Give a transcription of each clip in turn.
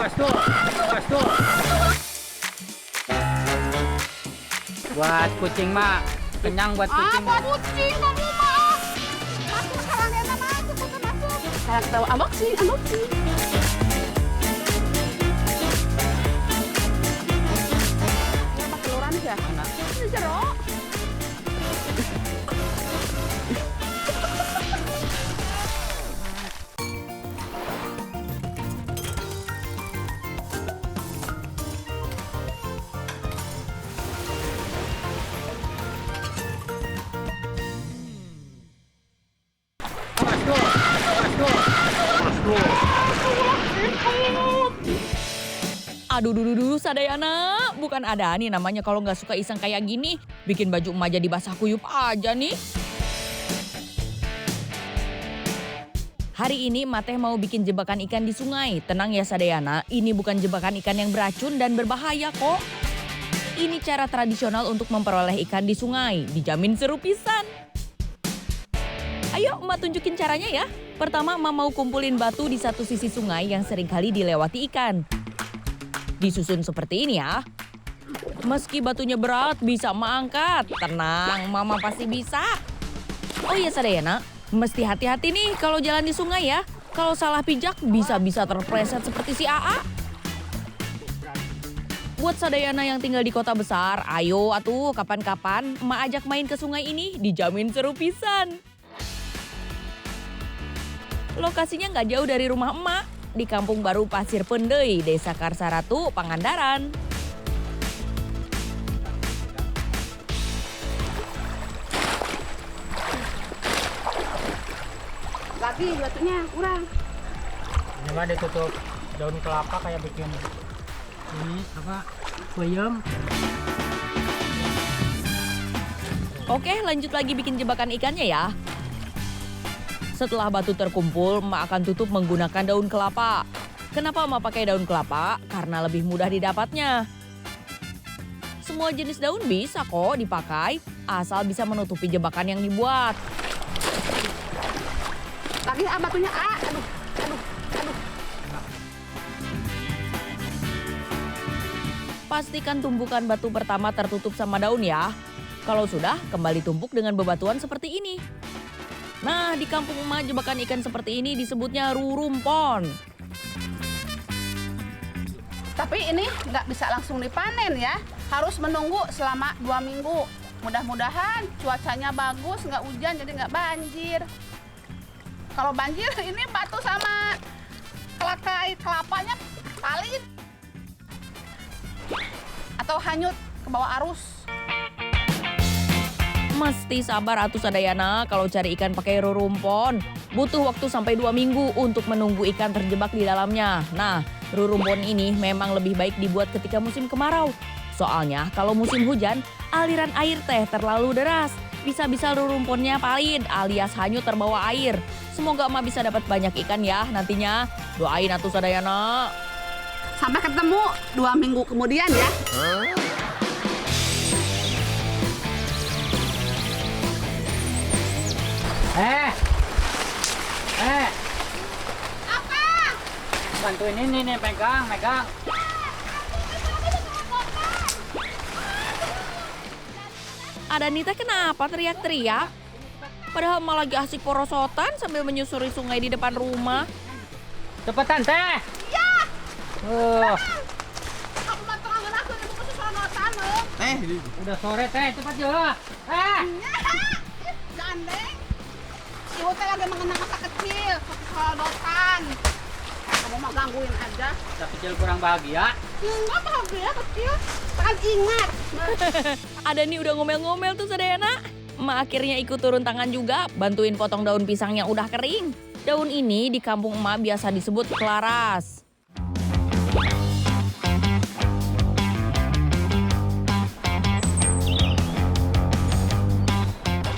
Buat kucing mah, kenyang buat kucing. Buat kucing kamu mah. Masuk sekarang ya masuk, masuk. Kayak tahu unboxing. Ya pakai luran ya. Ini jeruk. Aduh, Sadayana. Bukan ada nih namanya kalau nggak suka iseng kayak gini. Bikin baju emak jadi basah kuyup aja nih. Hari ini emak teh mau bikin jebakan ikan di sungai. Tenang ya Sadayana, ini bukan jebakan ikan yang beracun dan berbahaya kok. Ini cara tradisional untuk memperoleh ikan di sungai. Dijamin seru pisan. Ayo emak tunjukin caranya ya. Pertama emak mau kumpulin batu di satu sisi sungai yang seringkali dilewati ikan. Disusun seperti ini ya. Meski batunya berat, bisa emak angkat. Tenang, mama pasti bisa. Oh iya Sadayana, mesti hati-hati nih kalau jalan di sungai ya. Kalau salah pijak, bisa-bisa terpleset seperti si AA. Buat Sadayana yang tinggal di kota besar, ayo atuh kapan-kapan emak ajak main ke sungai ini, dijamin seru pisan. Lokasinya nggak jauh dari rumah emak. Di Kampung Baru Pasir Pendei, Desa Karsaratu, Pangandaran. Lagi batunya kurang. Ini mah ditutup daun kelapa kayak bikin ini apa? Peyem. Oke, lanjut lagi bikin jebakan ikannya ya. Setelah batu terkumpul, emak akan tutup menggunakan daun kelapa. Kenapa emak pakai daun kelapa? Karena lebih mudah didapatnya. Semua jenis daun bisa kok dipakai, asal bisa menutupi jebakan yang dibuat. Lagi batunya aduh. Pastikan tumpukan batu pertama tertutup sama daun ya. Kalau sudah, kembali tumpuk dengan bebatuan seperti ini. Nah, di kampung emak jebakan ikan seperti ini disebutnya rurumpon. Tapi ini nggak bisa langsung dipanen ya. Harus menunggu selama 2 minggu. Mudah-mudahan cuacanya bagus, nggak hujan jadi nggak banjir. Kalau banjir ini batu sama kelapanya palit. Atau hanyut ke bawah arus. Mesti sabar atuh Sadayana kalau cari ikan pakai rurumpon. Butuh waktu sampai 2 minggu untuk menunggu ikan terjebak di dalamnya. Nah, rurumpon ini memang lebih baik dibuat ketika musim kemarau. Soalnya kalau musim hujan, aliran air teh terlalu deras. Bisa-bisa rurumponnya palit alias hanyut terbawa air. Semoga emak bisa dapat banyak ikan ya nantinya. Doain atuh Sadayana. Sampai ketemu 2 minggu kemudian ya. Apa? Bantuin ini nih, megang. Ada Nita kenapa teriak-teriak? Padahal malah lagi asik porosotan sambil menyusuri sungai di depan rumah. Cepetan teh. Iya. Uh, Aku bantuan aku ibu ke sonotan lo. udah sore teh, cepat yuk. Gandeng. Ibu teh lagi mengenang masa kecil, waktu sonotan. Kamu mah gangguin aja. Kita kecil kurang bahagia. Enggak bahagia kecil. Kan ingat. Ada nih udah ngomel-ngomel tuh Sadayana. Emak akhirnya ikut turun tangan juga, bantuin potong daun pisang yang udah kering. Daun ini di kampung emak biasa disebut kelaras.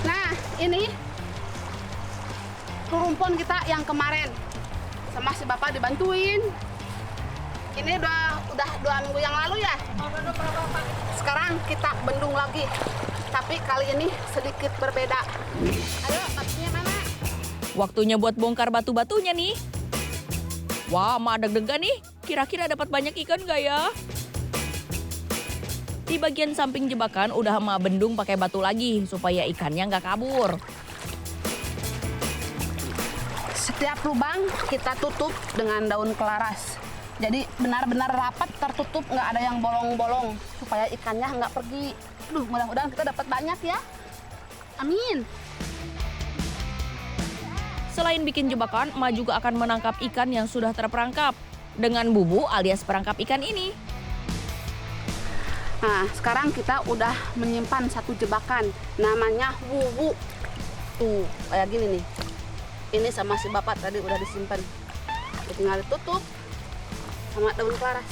Nah, ini rumpun kita yang kemarin sama si bapak dibantuin. Ini udah 2 minggu yang lalu ya. Sekarang kita bendung lagi, tapi kali ini sedikit berbeda. Ayo, batunya mana? Waktunya buat bongkar batu-batunya nih. Wah, emak deg-degan nih. Kira-kira dapat banyak ikan nggak ya? Di bagian samping jebakan udah emak bendung pakai batu lagi supaya ikannya nggak kabur. Setiap lubang kita tutup dengan daun kelaras. Jadi benar-benar rapat tertutup, nggak ada yang bolong-bolong supaya ikannya nggak pergi. Duh, mudah-mudahan kita dapat banyak ya. Amin. Selain bikin jebakan, emak juga akan menangkap ikan yang sudah terperangkap dengan bubu alias perangkap ikan ini. Nah, sekarang kita udah menyimpan satu jebakan, namanya wuwu. Tuh, kayak gini nih. Ini sama si bapak tadi udah disimpan. Tinggal ditutup sama daun kelaras.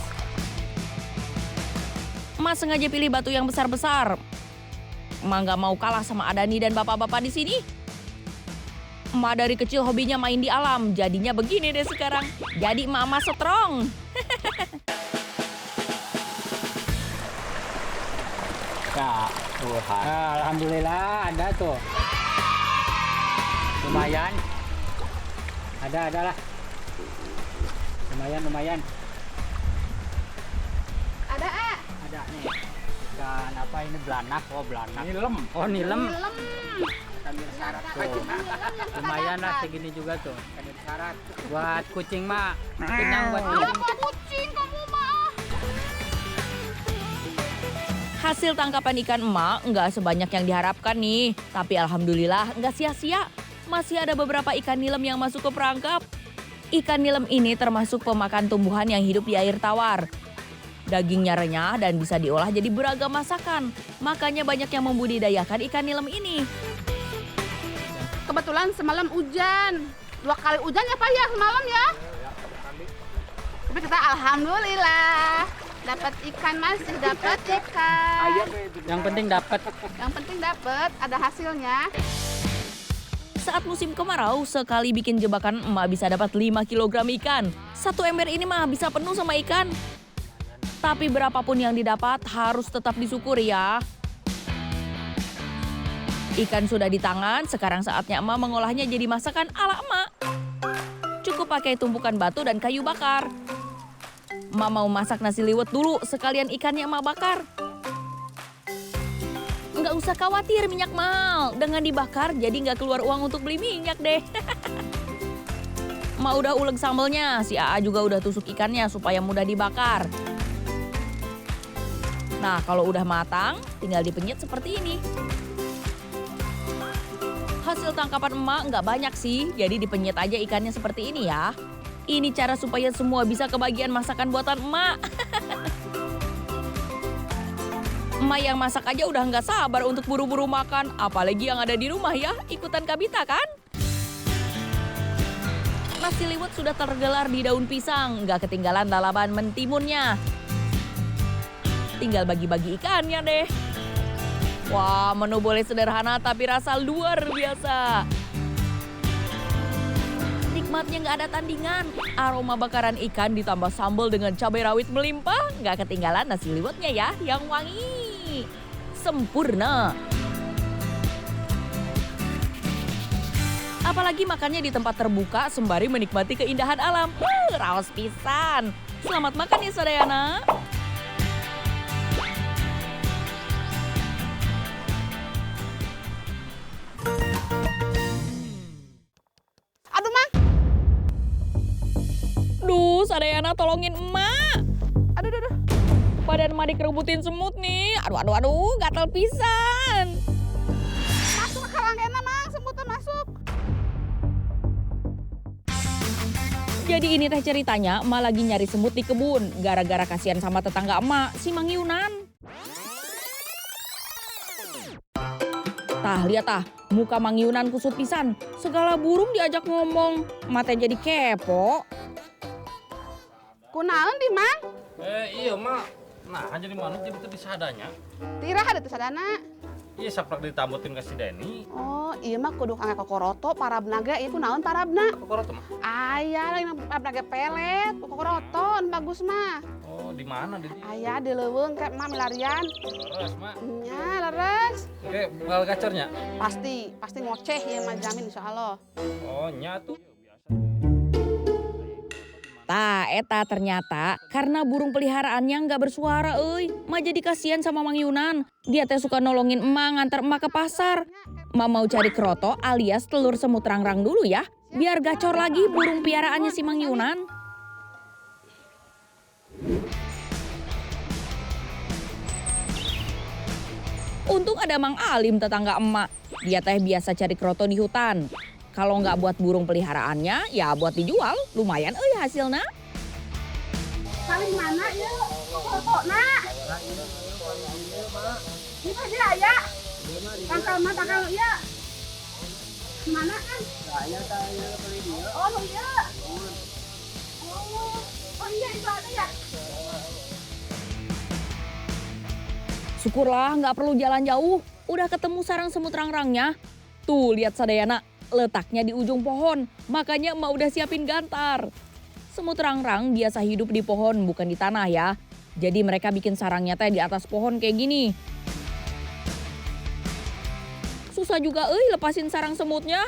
Emak sengaja pilih batu yang besar-besar. Emak nggak mau kalah sama Adani dan bapak-bapak di sini. Emak dari kecil hobinya main di alam, jadinya begini deh sekarang. Jadi emak strong. Ya, Tuhan. Nah, alhamdulillah ada tuh. Lumayan. Ada lah. Lumayan. Ada, ah. Ada nih. Dan apa ini belanak? Oh, belanak. Nilem. Oh, nilem. Nilem. Sambil syarat tuh. Nilem yang kita Lumayan lah dapat. segini juga tuh. Sambil syarat. Buat kucing mah. Kenyang buat Ada kucing. kucing kamu mah. Hasil tangkapan ikan emak nggak sebanyak yang diharapkan nih. Tapi alhamdulillah nggak sia-sia. Masih ada beberapa ikan nilem yang masuk ke perangkap. Ikan nilem ini termasuk pemakan tumbuhan yang hidup di air tawar. Dagingnya renyah dan bisa diolah jadi beragam masakan. Makanya banyak yang membudidayakan ikan nilem ini. Kebetulan semalam hujan. 2 kali hujan ya Pak ya semalam ya? Tapi kita alhamdulillah dapat ikan, masih dapat ikan. Yang penting dapat. Yang penting dapat, ada hasilnya. Saat musim kemarau, sekali bikin jebakan emak bisa dapat 5 kg ikan. Satu ember ini mah bisa penuh sama ikan. Tapi berapapun yang didapat harus tetap disyukuri ya. Ikan sudah di tangan, sekarang saatnya emak mengolahnya jadi masakan ala emak. Cukup pakai tumpukan batu dan kayu bakar. Emak mau masak nasi liwet dulu, sekalian ikannya emak bakar. Nggak usah khawatir minyak mahal. Dengan dibakar jadi nggak keluar uang untuk beli minyak deh. Emak udah uleg sambelnya, si Aa juga udah tusuk ikannya supaya mudah dibakar. Nah kalau udah matang, tinggal dipenyet seperti ini. Hasil tangkapan emak nggak banyak sih, jadi dipenyet aja ikannya seperti ini ya. Ini cara supaya semua bisa kebagian masakan buatan emak. Emak yang masak aja udah nggak sabar untuk buru-buru makan, apalagi yang ada di rumah ya, ikutan Kabita kan? Nasi liwet sudah tergelar di daun pisang, nggak ketinggalan lalapan mentimunnya. Tinggal bagi-bagi ikannya deh. Wah, menu boleh sederhana tapi rasa luar biasa. Nikmatnya nggak ada tandingan. Aroma bakaran ikan ditambah sambal dengan cabai rawit melimpah, nggak ketinggalan nasi liwetnya ya, yang wangi. Sempurna. Apalagi makannya di tempat terbuka sembari menikmati keindahan alam. Raos pisan. Selamat makan ya Sadayana. Aduh Mang, Duh, Sadayana tolongin emak. aduh. Badan emak dikerubutin semut nih. Aduh, gatel pisan. Masuk ke langgena Mang, semutnya masuk. Jadi ini teh ceritanya, emak lagi nyari semut di kebun. Gara-gara kasihan sama tetangga emak, si Mang Yunan. Tah, lihat tah, muka Mang Yunan kusut pisan. Segala burung diajak ngomong, emak teh jadi kepo. Kunaon di Mang? Iya mak, nah kan jadi mana jadi tadi sadanya. Tirah ada tuh sadana. Iya saprak ditambutin kasih Deni. Oh, iya mah kudu kangge kokoroto parabna ge, ieu kunaon parabna? Kokoro tuh mah. Aya lain parabna ge pelet, kokoroton bagus mah. Oh di mana di? Aya di leuweung kayak mah milarian. Leres mak. Nya leres. Oke, bakal gacornya. Pasti ngoceh ya mah jamin insyaallah. Oh nya tuh. Eta ternyata karena burung peliharaannya nggak bersuara Ma jadi kasihan sama Mang Yunan. Dia teh suka nolongin emak nganter emak ke pasar. Ma mau cari kroto alias telur semut rangrang dulu ya. Biar gacor lagi burung piaraannya si Mang Yunan. Untung ada Mang Alim tetangga emak. Dia teh biasa cari kroto di hutan. Kalau nggak buat burung peliharaannya, ya buat dijual. Lumayan hasilnya. Saling mana ya? Foto nak. Ini aja ya. Tangkal mah tangkal ya. Mana kan? Oh iya. Oh iya itu ada ya. Syukurlah nggak perlu jalan jauh. Udah ketemu sarang semut rangrangnya. Tuh lihat sadayana. Letaknya di ujung pohon, makanya emak udah siapin gantar. Semut rangrang biasa hidup di pohon bukan di tanah ya. Jadi mereka bikin sarangnya teh di atas pohon kayak gini. Susah juga lepasin sarang semutnya.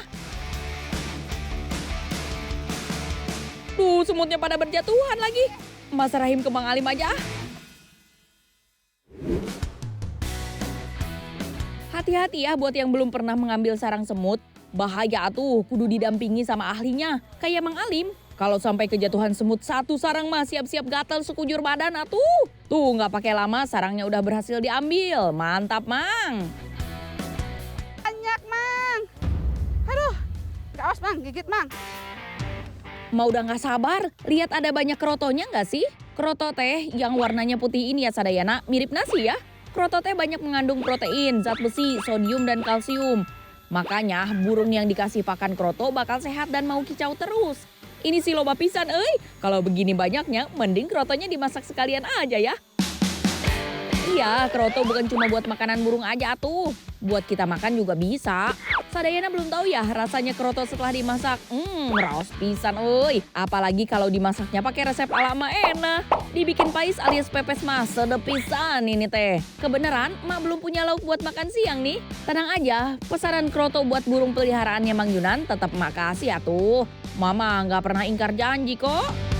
Tuh semutnya pada berjatuhan lagi. Mas Rahim ke Mang Alim aja. Hati-hati ya buat yang belum pernah mengambil sarang semut. Bahaya atuh, kudu didampingi sama ahlinya, kayak Mang Alim. Kalau sampai kejatuhan semut satu sarang mah siap-siap gatal sekujur badan atuh. Tuh nggak pakai lama sarangnya udah berhasil diambil. Mantap Mang. Banyak Mang. Aduh, awas Mang, gigit Mang. Mau udah nggak sabar, lihat ada banyak krotonya nggak sih? Kroto teh yang warnanya putih ini ya sadayana, mirip nasi ya. Kroto teh banyak mengandung protein, zat besi, sodium dan kalsium. Makanya burung yang dikasih pakan kroto bakal sehat dan mau kicau terus. Ini sih loba pisan Kalau begini banyaknya mending krotonya dimasak sekalian aja ya. Iya, kroto bukan cuma buat makanan burung aja tuh. Buat kita makan juga bisa. Sadayana belum tahu ya rasanya kroto setelah dimasak. Raos pisan Apalagi kalau dimasaknya pakai resep ala emak enak. Dibikin pais alias pepes mah sedep pisan ini teh. Kebeneran emak belum punya lauk buat makan siang nih. Tenang aja, pesanan kroto buat burung peliharaannya Mang Yunan tetap emak kasih atuh. Mama nggak pernah ingkar janji kok.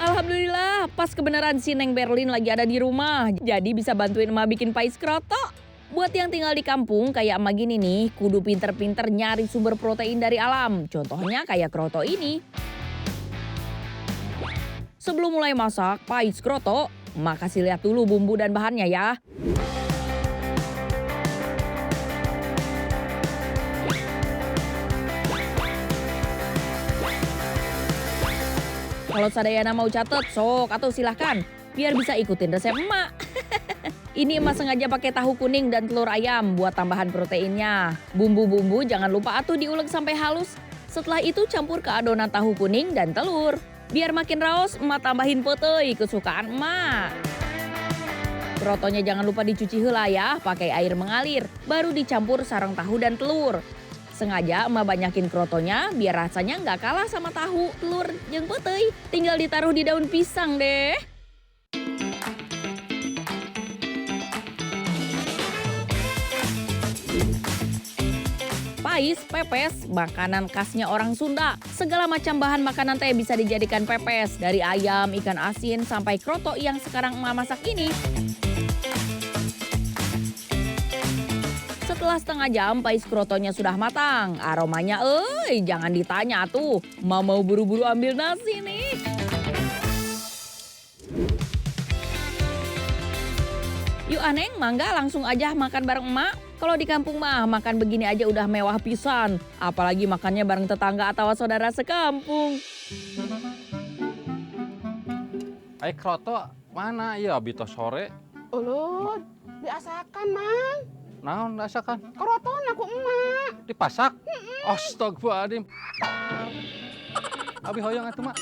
Alhamdulillah, pas kebenaran si Neng Berlin lagi ada di rumah. Jadi bisa bantuin emak bikin pais kroto. Buat yang tinggal di kampung kayak emak gini nih, kudu pinter-pinter nyari sumber protein dari alam. Contohnya kayak kroto ini. Sebelum mulai masak pais kroto, emak kasih lihat dulu bumbu dan bahannya ya. Kalau sadayana mau catet, sok atau silahkan. Biar bisa ikutin resep emak. Ini emak sengaja pakai tahu kuning dan telur ayam buat tambahan proteinnya. Bumbu-bumbu jangan lupa atuh diulek sampai halus. Setelah itu campur ke adonan tahu kuning dan telur. Biar makin raos, emak tambahin petei kesukaan emak. Krotonya jangan lupa dicuci heula ya, pakai air mengalir. Baru dicampur sarang tahu dan telur. Sengaja emak banyakin krotonya biar rasanya nggak kalah sama tahu, telur, jeung petei. Tinggal ditaruh di daun pisang deh. Pais, pepes, makanan khasnya orang Sunda. Segala macam bahan makanan teh bisa dijadikan pepes. Dari ayam, ikan asin, sampai kroto yang sekarang emak masak ini. Setelah setengah jam pais krotonya sudah matang. Aromanya jangan ditanya tuh. Emak mau buru-buru ambil nasi nih. Yuk Aneng, mangga langsung aja makan bareng emak. Kalau di kampung mah makan begini aja udah mewah pisan. Apalagi makannya bareng tetangga atau saudara sekampung. Kroto mana ya abito sore? Ulun, diasakan Mang. Naon rasakan? Kroton aku emak. Dipasak? Astagfirullahaladzim. Abi hoyong atuh mak.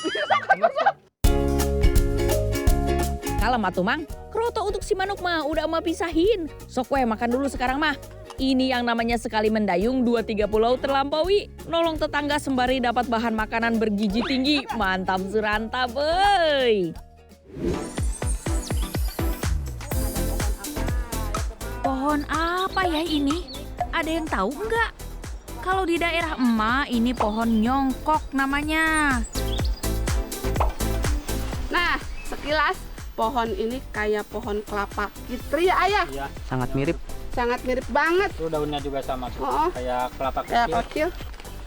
Kalem atuh Mang, kroto untuk si manuk mah udah emak pisahin. Sok weh makan dulu sekarang mah. Ini yang namanya sekali mendayung 2-3 pulau terlampaui. Nolong tetangga sembari dapat bahan makanan bergizi tinggi. Mantap surantap Pohon apa ya ini? Ada yang tahu nggak? Kalau di daerah emak ini pohon nyongkok namanya. Nah, sekilas pohon ini kayak pohon kelapa fitri ya ayah. Iya, sangat mirip. Sangat mirip banget. Tuh daunnya juga sama tuh. Oh, Kayak kelapa kayak kecil. kecil.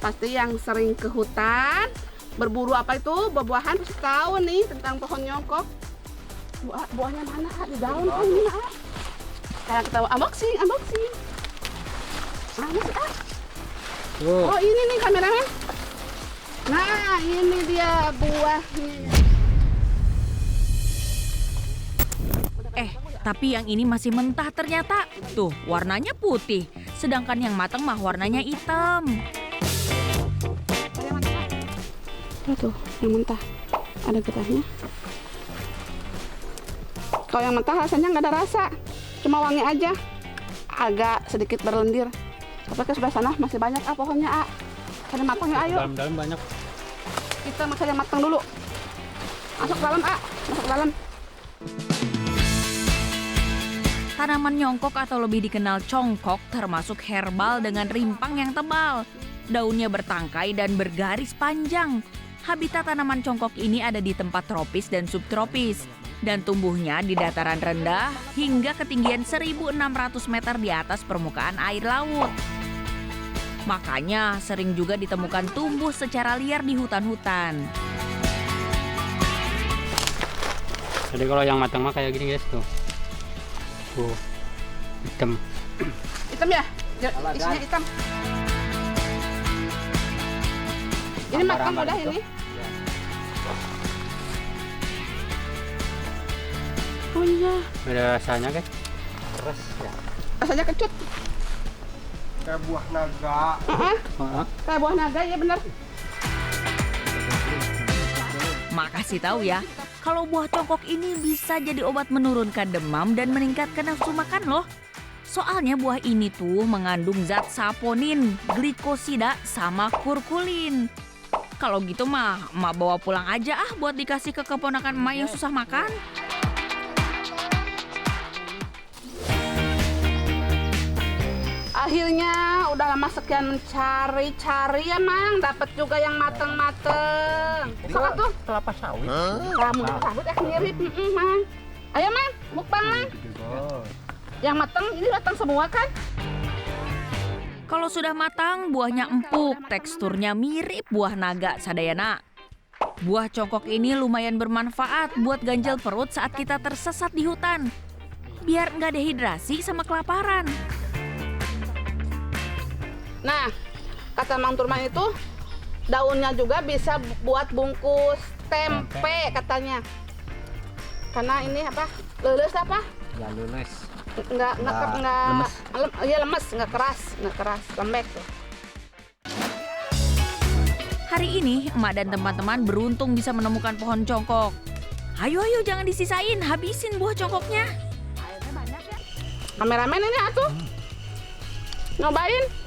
Pasti yang sering ke hutan berburu apa itu buah-buahan pasti tahu nih tentang pohon nyongkok. Buahnya mana? Di daun kan ini. Sekarang kita unboxing. Mana sih Tuh. Oh ini nih kameramen. Nah ini dia buahnya. Tapi yang ini masih mentah ternyata. Tuh, warnanya putih. Sedangkan yang matang mah warnanya hitam. Tuh, yang mentah. Ada getahnya. Kalau yang mentah rasanya nggak ada rasa. Cuma wangi aja. Agak sedikit berlendir. Tapi ke sebelah sana masih banyak pohonnya. Cari matangnya ayo. Dalam-dalam banyak. Kita cari matang dulu. Masuk ke dalam masuk ke dalam. Tanaman nyongkok atau lebih dikenal congkok termasuk herbal dengan rimpang yang tebal. Daunnya bertangkai dan bergaris panjang. Habitat tanaman congkok ini ada di tempat tropis dan subtropis. Dan tumbuhnya di dataran rendah hingga ketinggian 1.600 meter di atas permukaan air laut. Makanya sering juga ditemukan tumbuh secara liar di hutan-hutan. Jadi kalau yang matang mah kayak gini guys tuh. Tuh. Hitam. Hitam ya? Isinya hitam. Ini matang Ambar-ambar udah itu. ini. Oh iya, Ada rasanya guys. Keras ya. rasanya kecut. Kayak buah naga. Kayak buah naga ya bener. Makasih tahu ya, kalau buah congkok ini bisa jadi obat menurunkan demam dan meningkatkan nafsu makan loh. Soalnya buah ini tuh mengandung zat saponin, glikosida, sama kurkulin. Kalau gitu mah, emak bawa pulang aja buat dikasih ke keponakan emak yang susah makan. Akhirnya udah lama sekian mencari-cari ya Mang, dapat juga yang mateng-mateng. Salah tuh, Kelapa sawit. kamu sambut mirip, Mang. Ayo Mang, mukbang Mang. Yang mateng ini mateng semua kan? Kalau sudah matang, buahnya empuk, teksturnya mirip buah naga sadayana. Buah congkok ini lumayan bermanfaat buat ganjal perut saat kita tersesat di hutan. Biar nggak dehidrasi sama kelaparan. Nah, kata Mang Turman itu daunnya juga bisa buat bungkus tempe katanya. Karena ini apa? Leles apa? Ya lules. Enggak lemes, enggak keras, lembek. Hari ini, emak dan teman-teman beruntung bisa menemukan pohon congkok. Ayo jangan disisain, habisin buah congkoknya. Kameramen ini atuh. Nyobain.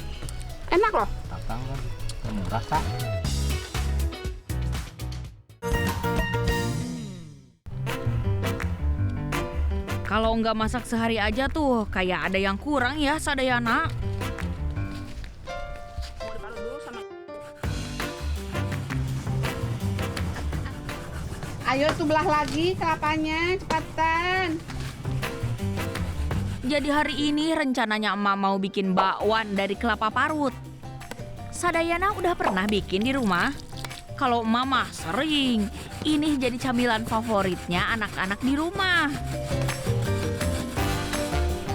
Enak loh. Tatang kan. Murah tak? Kalau nggak masak sehari aja tuh, kayak ada yang kurang ya sadayana. Ayo tuh belah lagi kelapanya, cepatan. Jadi hari ini rencananya emak mau bikin bakwan dari kelapa parut. Sadayana udah pernah bikin di rumah? Kalau emak mah sering. Ini jadi camilan favoritnya anak-anak di rumah.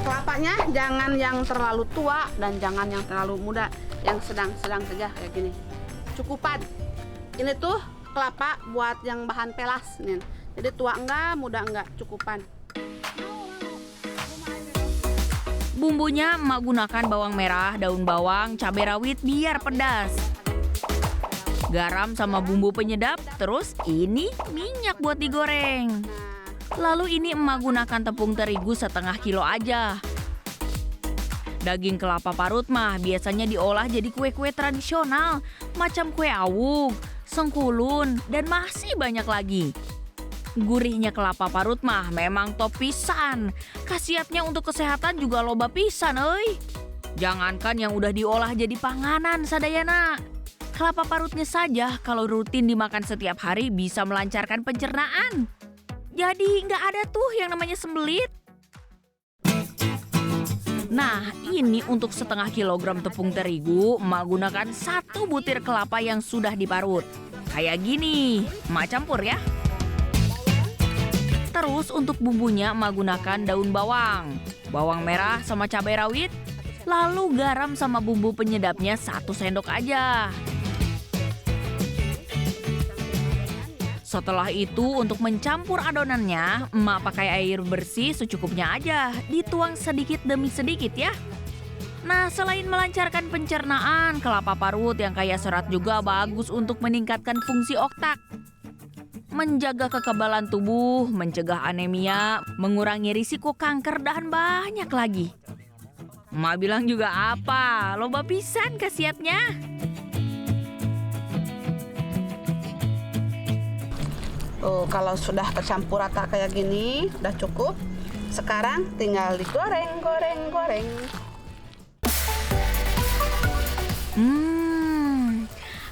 Kelapanya jangan yang terlalu tua dan jangan yang terlalu muda, yang sedang-sedang saja kayak gini. Cukupan. Ini tuh kelapa buat yang bahan pelas nih. Jadi tua enggak, muda enggak, cukupan. Bumbunya emak gunakan bawang merah, daun bawang, cabai rawit biar pedas. Garam sama bumbu penyedap, terus ini minyak buat digoreng. Lalu ini emak gunakan tepung terigu setengah kilo aja. Daging kelapa parut mah biasanya diolah jadi kue-kue tradisional, macam kue awug, sengkulun, dan masih banyak lagi. Gurihnya kelapa parut mah memang top pisan. Khasiatnya untuk kesehatan juga loba pisan euy. Jangankan yang udah diolah jadi panganan sadayana. Kelapa parutnya saja kalau rutin dimakan setiap hari bisa melancarkan pencernaan. Jadi nggak ada tuh yang namanya sembelit. Nah, ini untuk setengah kilogram tepung terigu, emak gunakan 1 butir kelapa yang sudah diparut. Kayak gini, emak campur ya. Terus untuk bumbunya emak gunakan daun bawang, bawang merah sama cabai rawit, lalu garam sama bumbu penyedapnya 1 sendok aja. Setelah itu untuk mencampur adonannya, emak pakai air bersih secukupnya aja, dituang sedikit demi sedikit ya. Nah, selain melancarkan pencernaan, kelapa parut yang kaya serat juga bagus untuk meningkatkan fungsi otak. Menjaga kekebalan tubuh, mencegah anemia, mengurangi risiko kanker dan banyak lagi. Emak bilang juga apa, loba pisan khasiatnya. Tuh, kalau sudah tercampur rata kayak gini, udah cukup. Sekarang tinggal digoreng, goreng.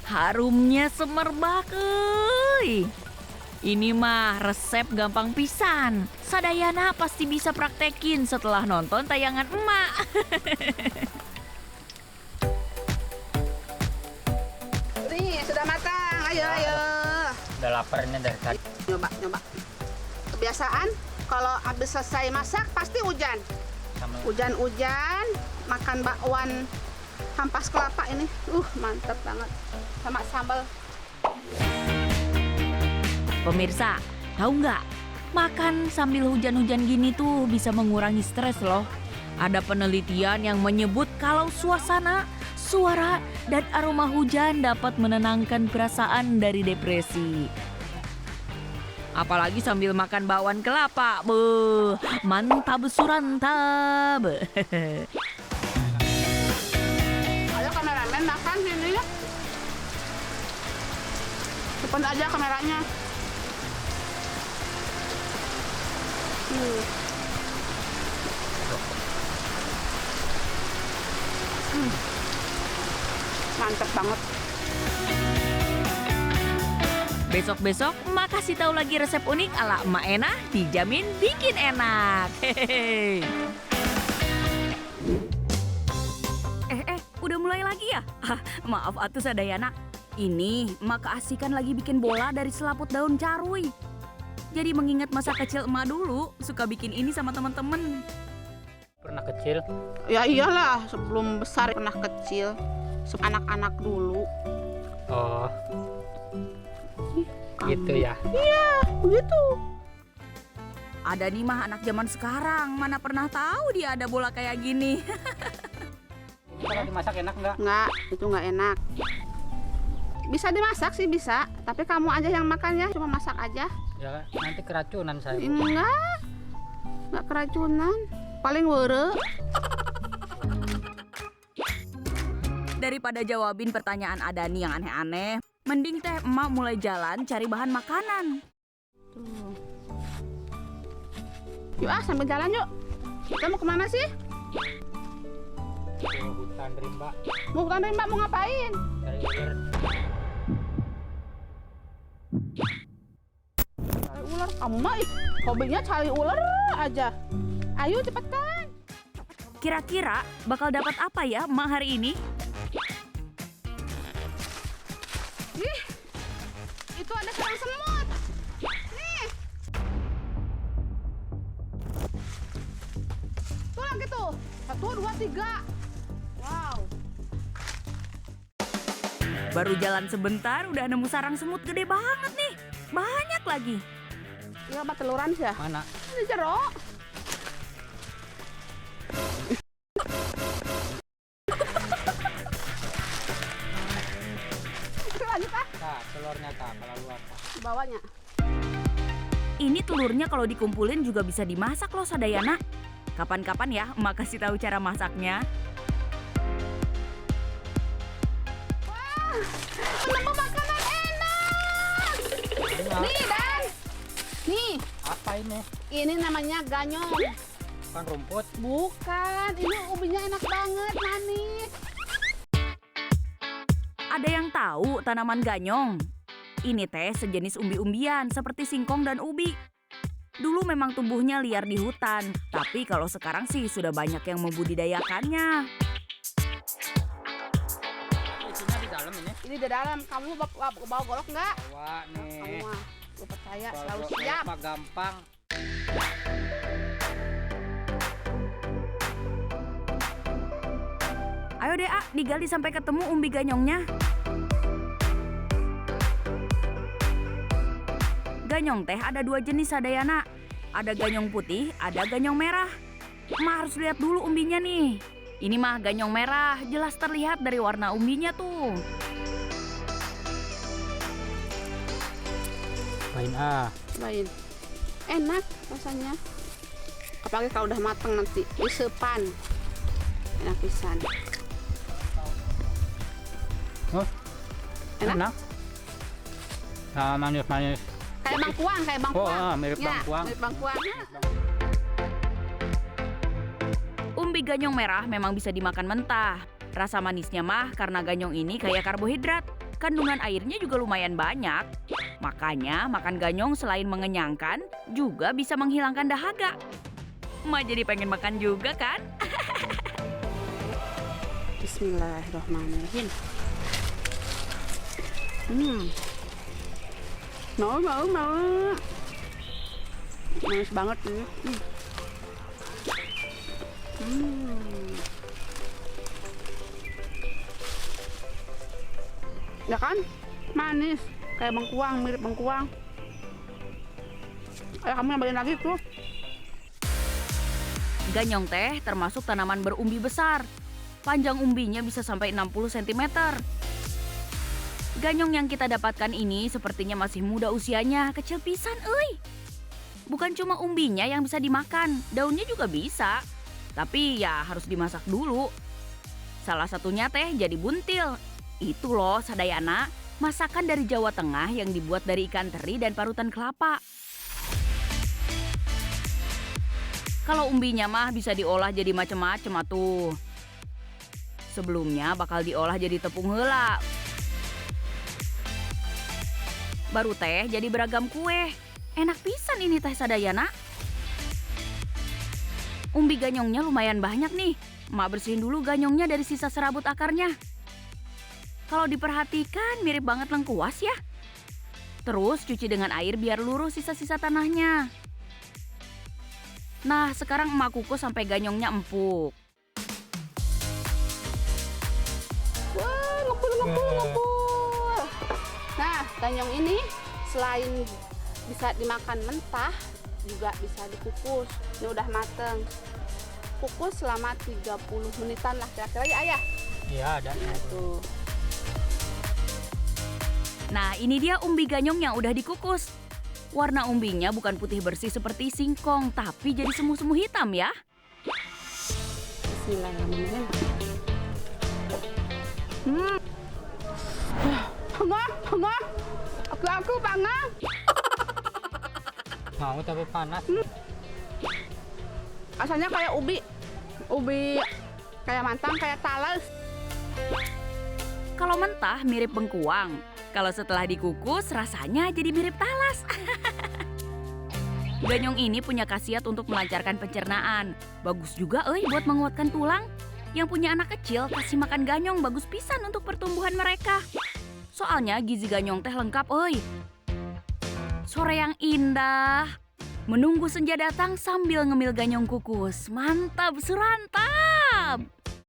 Harumnya semerbak euy. Ini mah resep gampang pisan. Sadayana pasti bisa praktekin setelah nonton tayangan emak. Nih, sudah matang. Ayo. Udah laparnya dari tadi. Nyoba. Kebiasaan kalau habis selesai masak pasti hujan. Hujan-hujan, makan bakwan hampas kelapa ini. Mantep banget. Sama sambal. Pemirsa, tahu nggak? Makan sambil hujan-hujan gini tuh bisa mengurangi stres loh. Ada penelitian yang menyebut kalau suasana, suara, dan aroma hujan dapat menenangkan perasaan dari depresi. Apalagi sambil makan bakwan kelapa. Beuh, mantap surantap. Ayo kameramen makan sini ya. Depan aja kameranya. Mantap banget. Besok-besok emak kasih tahu lagi resep unik ala emak Enah, dijamin bikin enak. Hehehe. Udah mulai lagi ya? Maaf atuh sadayana. Ini emak keasikan lagi bikin bola dari selaput daun caruy. Jadi mengingat masa kecil emak dulu suka bikin ini sama teman-teman. Pernah kecil? Ya iyalah, sebelum besar pernah kecil. Anak-anak dulu. Oh. Gitu ya. Iya, begitu. Ada nih mah anak zaman sekarang, mana pernah tahu dia ada bola kayak gini. Kalau dimasak enak nggak? Enggak, itu nggak enak. Bisa dimasak sih bisa, tapi kamu aja yang makan ya, cuma masak aja. Ya nanti keracunan saya. Enggak keracunan, paling were. Daripada jawabin pertanyaan Adani yang aneh-aneh, mending teh emak mulai jalan cari bahan makanan. Tuh. Yuk sambil jalan yuk. Kita mau kemana sih? Ke hutan rimba. Mau hutan rimba mau ngapain? Cari ular. Cari ular. Kamu mah hobinya cari ular aja. Ayo cepetan. Kira-kira bakal dapat apa ya emak hari ini? Ih, itu ada sarang semut. Nih. Tuh lagi tuh. 1, 2, 3. Wow. Baru jalan sebentar udah nemu sarang semut gede banget nih. Banyak lagi. Ini apa teluran sih ya? Mana? Ini jeruk. Lanjut ah. Nah, telurnya tak kalau luar. Bawanya. Ini telurnya kalau dikumpulin juga bisa dimasak loh sadayana. Kapan-kapan ya emak kasih tahu cara masaknya. Wah, nemu makanan enak. Nih Dan. Nih apa ini? Ini namanya ganyong. Bukan rumput. Bukan, ini ubinya enak banget, manis. Ada yang tahu tanaman ganyong? Ini teh sejenis umbi-umbian seperti singkong dan ubi. Dulu memang tumbuhnya liar di hutan, tapi kalau sekarang sih sudah banyak yang membudidayakannya. Isinya di dalam ini. Ini di dalam, kamu bawa golok nggak? Bawa Kamu nih. mah, gue percaya Kalau selalu golok siap. mah gampang. Ayo deh, A, digali sampai ketemu umbi ganyongnya. Ganyong teh ada 2 jenis Sadayana. Ada ganyong putih, ada ganyong merah. Ma harus lihat dulu umbinya nih. Ini mah ganyong merah, jelas terlihat dari warna umbinya tuh. Main ah. Cobain. Enak rasanya. Apalagi kalau udah matang nanti disepan. Enak pisan. Oh, Enak? enak. Nah, manis-manis. Kayak bangkuang, kayak Oh, bangkuang. mirip Ya, bangkuang. mirip bangkuang. Umbi ganyong merah memang bisa dimakan mentah. Rasa manisnya mah karena ganyong ini kaya karbohidrat. Kandungan airnya juga lumayan banyak. Makanya makan ganyong selain mengenyangkan, juga bisa menghilangkan dahaga. Ma jadi pengen makan juga kan? Bismillahirrahmanirrahim. Mau. Manis banget ini. Ya kan? Manis. Kayak bengkuang, mirip bengkuang. Ayo kamu yang bagian lagi tuh. Ganyong teh termasuk tanaman berumbi besar. Panjang umbinya bisa sampai 60 cm. Ganyong yang kita dapatkan ini sepertinya masih muda usianya, kecil pisan euy. Bukan cuma umbinya yang bisa dimakan, daunnya juga bisa. Tapi ya harus dimasak dulu. Salah satunya teh jadi buntil. Itu loh Sadayana, masakan dari Jawa Tengah yang dibuat dari ikan teri dan parutan kelapa. Kalau umbinya mah bisa diolah jadi macem-macem atuh. Sebelumnya bakal diolah jadi tepung heula. Baru teh jadi beragam kue. Enak pisan ini teh Sadayana. Umbi ganyongnya lumayan banyak nih. Mak bersihin dulu ganyongnya dari sisa serabut akarnya. Kalau diperhatikan mirip banget lengkuas ya. Terus cuci dengan air biar luruh sisa-sisa tanahnya. Nah, sekarang emak kukus sampai ganyongnya empuk. Wah, ngepul. Nah, ganyong ini selain bisa dimakan mentah, juga bisa dikukus. Ini udah mateng. Kukus selama 30 menitan lah kira-kira ya ayah. Iya, ada. Tuh. Nah, ini dia umbi ganyong yang udah dikukus. Warna umbinya bukan putih bersih seperti singkong, tapi jadi semu-semu hitam ya. Bismillahirrahmanirrahim. Panas. Aku panas. Mau tapi panas. Asalnya kayak ubi kayak mantang, kayak talas. Kalau mentah mirip bengkuang. Kalau setelah dikukus rasanya jadi mirip talas. Ganyong ini punya khasiat untuk melancarkan pencernaan. Bagus juga buat menguatkan tulang. Yang punya anak kecil kasih makan ganyong bagus pisan untuk pertumbuhan mereka. Soalnya gizi ganyong teh lengkap Sore yang indah. Menunggu senja datang sambil ngemil ganyong kukus. Mantap, surantap.